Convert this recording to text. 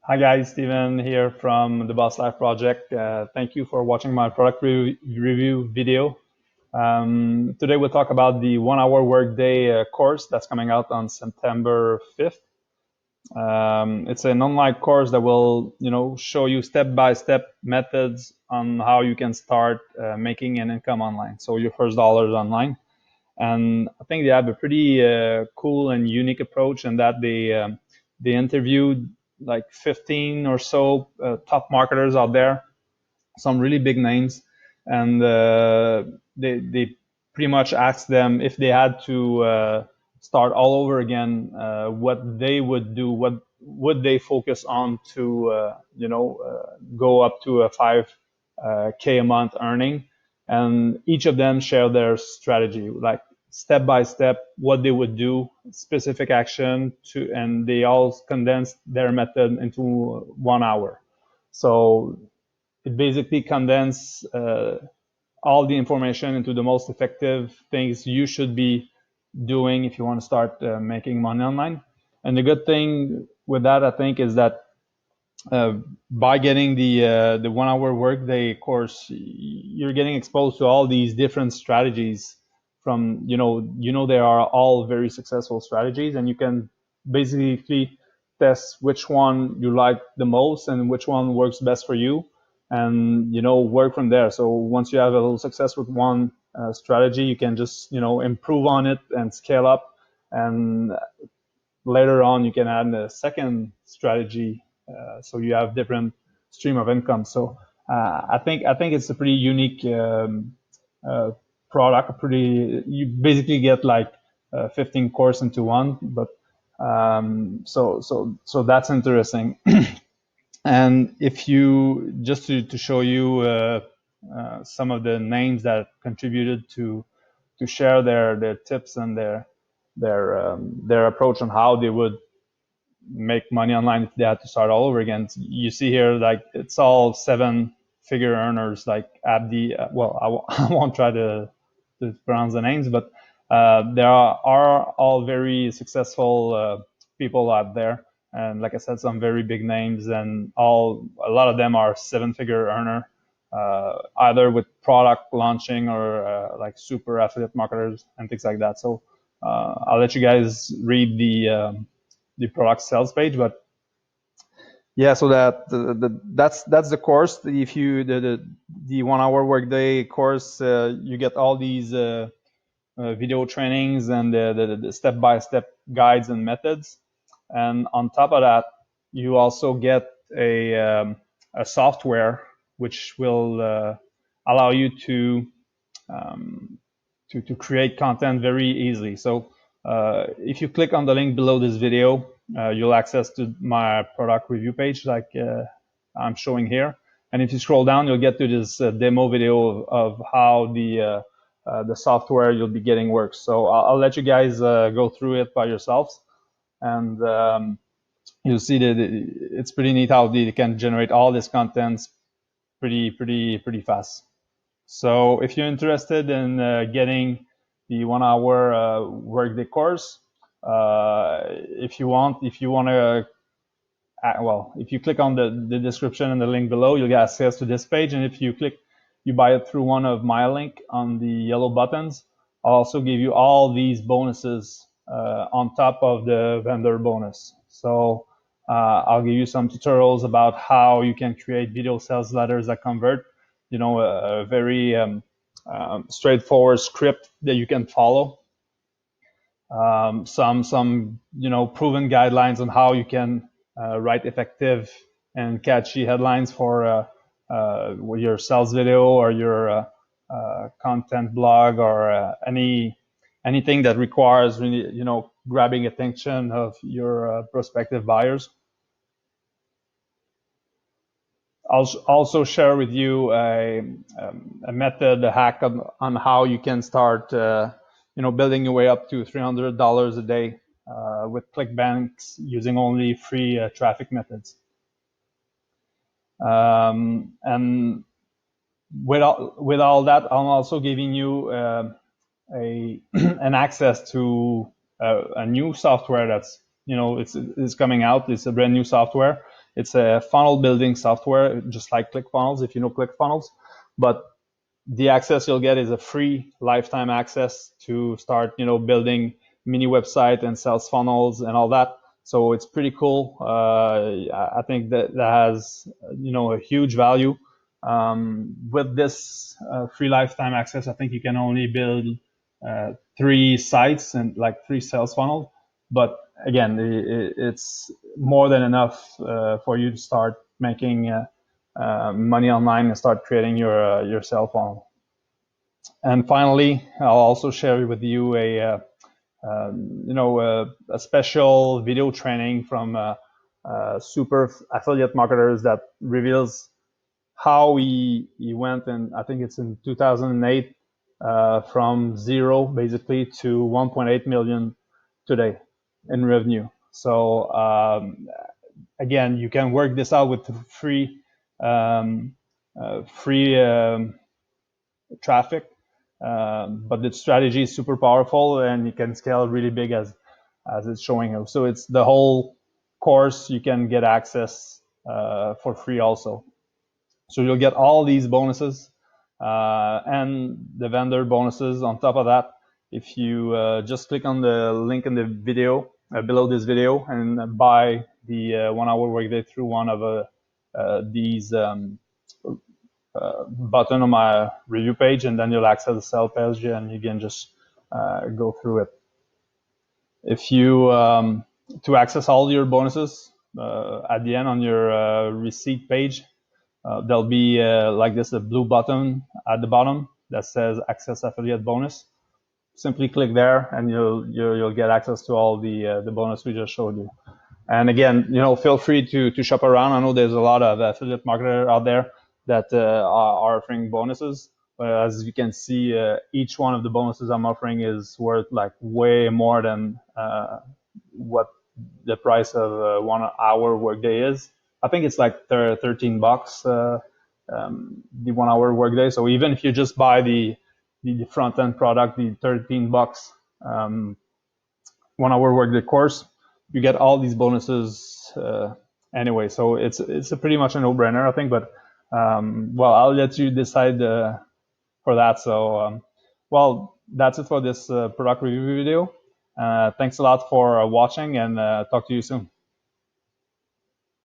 Hi guys, Steven here from the Boss Life Project. Thank you for watching my product review video. Today we'll talk about the 1 Hour Workday course that's coming out on September 5th. It's an online course that will, show you step-by-step methods on how you can start making an income online. So your first dollars online. And I think they have a pretty cool and unique approach in that they interviewed like 15 or so top marketers out there, some really big names, and they pretty much asked them if they had to start all over again, what they would do, what would they focus on to go up to a 5K a month earning, and each of them share their strategy, like step by step what they would do, specific action to, and they all condensed their method into 1 hour. So it basically condenses all the information into the most effective things you should be doing if you want to start making money online. And the good thing with that, I think, is that by getting the 1 Hour Workday course, you're getting exposed to all these different strategies from they are all very successful strategies, and you can basically test which one you like the most and which one works best for you, and work from there. So once you have a little success with one strategy, you can just improve on it and scale up, and later on you can add a second strategy, so you have different stream of income. So I think it's a pretty unique uh, product. Pretty, you basically get like 15 course into one, but so that's interesting. And if you just to show you some of the names that contributed to share their tips and their approach on how they would make money online if they had to start all over again. You see here, like, it's all seven-figure earners, like Abdi. I won't try to pronounce the names, but there are all very successful people out there. And like I said, some very big names, and a lot of them are seven-figure earner, either with product launching or like super affiliate marketers and things like that. So I'll let you guys read the product sales page. But yeah, so that's the course. If you the 1 Hour Workday course, you get all these video trainings and the step-by-step guides and methods. And on top of that, you also get a software which will allow you to create content very easily. So if you click on the link below this video, you'll access to my product review page, like I'm showing here. And if you scroll down, you'll get to this demo video of how the software you'll be getting works. So I'll let you guys go through it by yourselves, and you'll see that it's pretty neat how they can generate all this content pretty fast. So if you're interested in getting the 1 Hour Workday course, if you want to, if you click on the description and the link below, you'll get access to this page. And if you click, you buy it through one of my link on the yellow buttons, I'll also give you all these bonuses on top of the vendor bonus. So I'll give you some tutorials about how you can create video sales letters that convert, a very straightforward script that you can follow. Some proven guidelines on how you can write effective and catchy headlines for your sales video or your content blog, or anything that requires really grabbing attention of your prospective buyers. I'll also share with you a method, a hack on how you can start, building your way up to $300 a day with ClickBanks using only free traffic methods. And with all that, I'm also giving you an access to a new software that's it's coming out. It's a brand new software. It's a funnel building software, just like ClickFunnels, if you know ClickFunnels. But the access you'll get is a free lifetime access to start, building mini website and sales funnels and all that. So it's pretty cool. I think that has, a huge value. With this free lifetime access, I think you can only build 3 sites and like 3 sales funnels. But again, it's more than enough for you to start making money online and start creating your sales funnel. And finally, I'll also share with you a special video training from super affiliate marketers that reveals how he went, and I think it's in 2008, from zero basically to 1.8 million today in revenue. So again, you can work this out with free traffic, but the strategy is super powerful and you can scale really big as it's showing. So it's the whole course you can get access for free also. So you'll get all these bonuses and the vendor bonuses on top of that. If you just click on the link in the video below this video and buy the 1 Hour Workday through one of these button on my review page, and then you'll access the sell page and you can just go through it. If you to access all your bonuses at the end on your receipt page, there'll be like this, a blue button at the bottom that says access affiliate bonus. Simply click there and you'll get access to all the bonus we just showed you. And again, feel free to shop around. I know there's a lot of affiliate marketers out there that are offering bonuses. But as you can see, each one of the bonuses I'm offering is worth like way more than what the price of 1 Hour Workday is. I think it's like $13, the 1 Hour Workday. So even if you just buy the front end product, the $13 1 Hour Workday course, you get all these bonuses anyway. So it's a pretty much a no-brainer, I think. But well, I'll let you decide for that. So well, that's it for this product review video. Thanks a lot for watching, and talk to you soon.